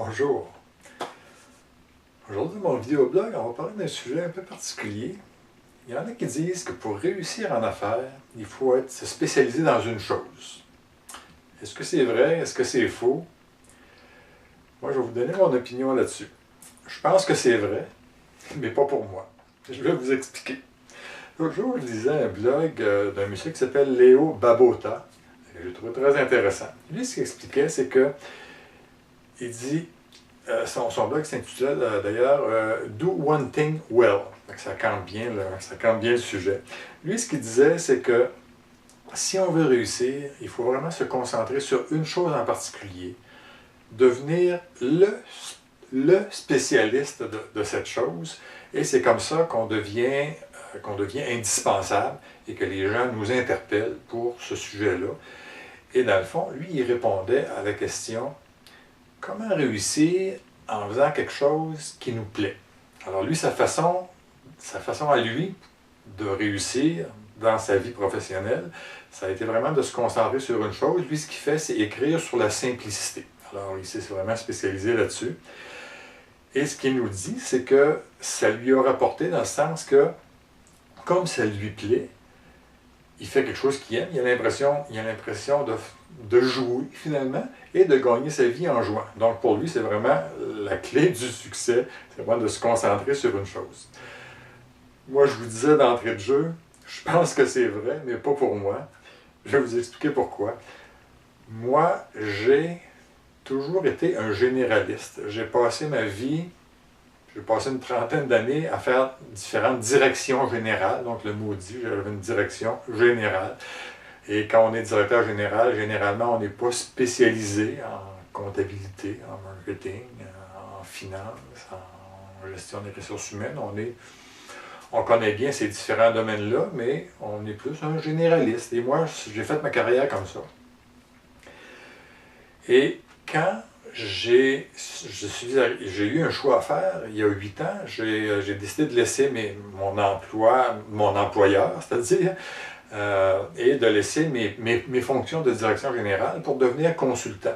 Bonjour. Aujourd'hui, dans mon vidéoblog, on va parler d'un sujet un peu particulier. Il y en a qui disent que pour réussir en affaires, il faut se spécialiser dans une chose. Est-ce que c'est vrai? Est-ce que c'est faux? Moi, je vais vous donner mon opinion là-dessus. Je pense que c'est vrai, mais pas pour moi. Je vais vous expliquer. L'autre jour, je lisais un blog d'un monsieur qui s'appelle Léo Babauta. J'ai trouvé très intéressant. Lui, ce qu'il expliquait, c'est que il dit, son blog s'intitulait d'ailleurs Do One Thing Well. Donc, ça campe bien le sujet. Lui, ce qu'il disait, c'est que si on veut réussir, il faut vraiment se concentrer sur une chose en particulier, devenir le spécialiste de cette chose, et c'est comme ça qu'on devient indispensable et que les gens nous interpellent pour ce sujet-là. Et dans le fond, lui, il répondait à la question « Comment réussir en faisant quelque chose qui nous plaît? » Alors lui, sa façon à lui de réussir dans sa vie professionnelle, ça a été vraiment de se concentrer sur une chose. Lui, ce qu'il fait, c'est écrire sur la simplicité. Alors il s'est vraiment spécialisé là-dessus. Et ce qu'il nous dit, c'est que ça lui a rapporté dans le sens que, comme ça lui plaît, il fait quelque chose qu'il aime, il a l'impression de jouer finalement et de gagner sa vie en jouant. Donc pour lui, c'est vraiment la clé du succès, c'est vraiment de se concentrer sur une chose. Moi, je vous disais d'entrée de jeu, je pense que c'est vrai, mais pas pour moi. Je vais vous expliquer pourquoi. Moi, j'ai toujours été un généraliste. J'ai passé une trentaine d'années à faire différentes directions générales. Donc le mot dit, j'avais une direction générale. Et quand on est directeur général, généralement, on n'est pas spécialisé en comptabilité, en marketing, en finance, en gestion des ressources humaines. On connaît bien ces différents domaines-là, mais on est plus un généraliste. Et moi, j'ai fait ma carrière comme ça. Et quand j'ai eu un choix à faire, il y a 8 ans, j'ai décidé de laisser mon employeur, c'est-à-dire, et de laisser mes fonctions de direction générale pour devenir consultant.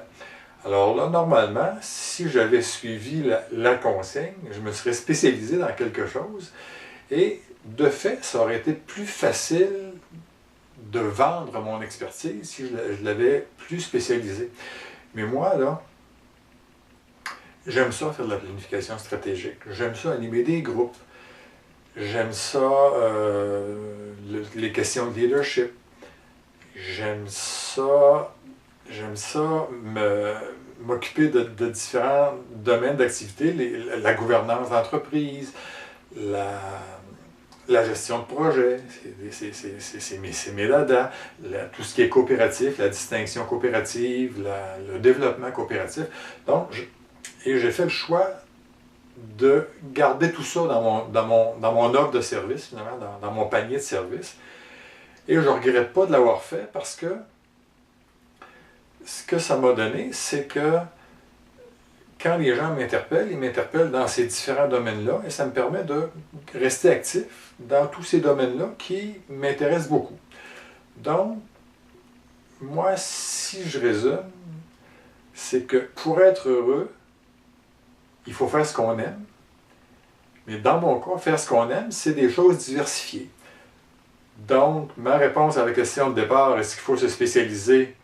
Alors là, normalement, si j'avais suivi la consigne, je me serais spécialisé dans quelque chose, et de fait, ça aurait été plus facile de vendre mon expertise si je l'avais plus spécialisé. Mais moi, là, j'aime ça faire de la planification stratégique. J'aime ça animer des groupes. J'aime ça les questions de leadership. J'aime ça m'occuper de différents domaines d'activité, la gouvernance d'entreprise, la gestion de projet, c'est mes dada, tout ce qui est coopératif, la distinction coopérative, le développement coopératif. Donc, j'ai fait le choix de garder tout ça dans mon offre de service, finalement, dans mon panier de services. Et je ne regrette pas de l'avoir fait parce que ce que ça m'a donné, c'est que quand les gens m'interpellent, ils m'interpellent dans ces différents domaines-là et ça me permet de rester actif dans tous ces domaines-là qui m'intéressent beaucoup. Donc, moi, si je résume, c'est que pour être heureux, il faut faire ce qu'on aime. Mais dans mon cas, faire ce qu'on aime, c'est des choses diversifiées. Donc, ma réponse à la question de départ, est-ce qu'il faut se spécialiser?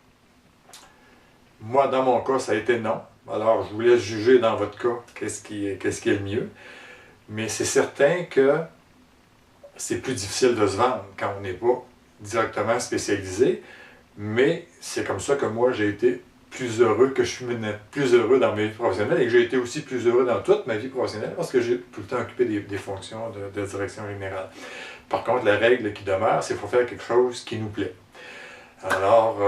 Moi, dans mon cas, ça a été non. Alors, je vous laisse juger dans votre cas qu'est-ce qui est le mieux. Mais c'est certain que c'est plus difficile de se vendre quand on n'est pas directement spécialisé. Mais c'est comme ça que moi, j'ai été plus heureux, que je suis plus heureux dans ma vie professionnelle et que j'ai été aussi plus heureux dans toute ma vie professionnelle parce que j'ai tout le temps occupé des fonctions de direction générale. Par contre, la règle qui demeure, c'est qu'il faut faire quelque chose qui nous plaît. Alors,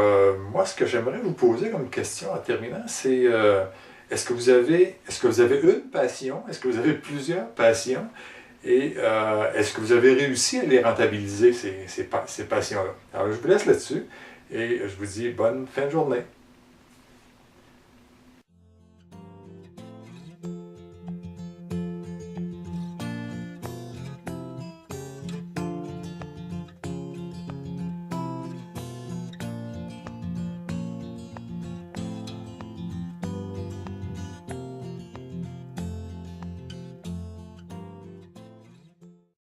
moi, ce que j'aimerais vous poser comme question en terminant, c'est est-ce que vous avez une passion? Est-ce que vous avez plusieurs passions? Et est-ce que vous avez réussi à les rentabiliser, ces passions-là? Alors, je vous laisse là-dessus et je vous dis bonne fin de journée.